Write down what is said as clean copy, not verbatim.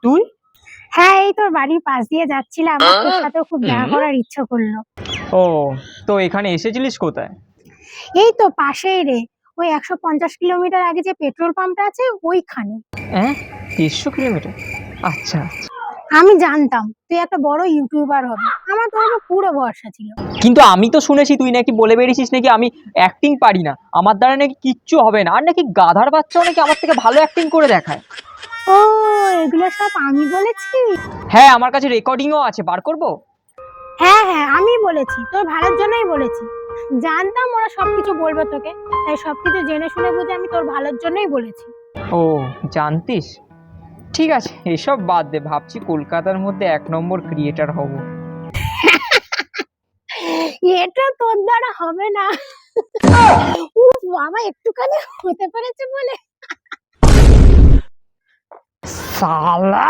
তুই? হ্যাঁ, এই তোর বাড়ির পাশ দিয়ে যাচ্ছিলাম, আর তোর সাথেও খুব দেখা করার ইচ্ছা করলো। ও, তো এখানে এসেছিলিস কোথায়? এই তো পাশেই রে, ওই 150 কিলোমিটার আগে যে পেট্রোল পাম্পটা আছে ওইখানে। হ্যাঁ, 150 কিলোমিটার? আচ্ছা। আমি জানতাম তুই একটা বড় ইউটিউবার হবে, আমার তোর উপর পুরো ভরসা ছিল। কিন্তু আমি তো শুনেছি তুই নাকি বলে বেরিয়েছিস নাকি আমি অ্যাক্টিং পারি না, আমার দ্বারা নাকি কিচ্ছু হবে না, আর নাকি গাধার বাচ্চাও নাকি আমার থেকে ভালো অ্যাক্টিং করে দেখায়। ও, এগুলো সব আমি বলেছি? হ্যাঁ, আমার কাছে রেকর্ডিংও আছে, বার করবো? হ্যাঁ হ্যাঁ, আমি বলেছি, তোর ভালোর জন্যই বলেছি। জানতাম ওরা সবকিছু বলবে তোকে, তাই সবকিছু জেনে শুনে বুঝে আমি তোর ভালোর জন্যই বলেছি। ও, জানতিস? ঠিক আছে, এসব বাদ দে, ভাবছি কলকাতার মধ্যে 1 নম্বর ক্রিয়েটার হব। এটা তোর দ্বারা হবে না। উফ বাবা, একটুখানি হতে পেরেছে বলে। সালা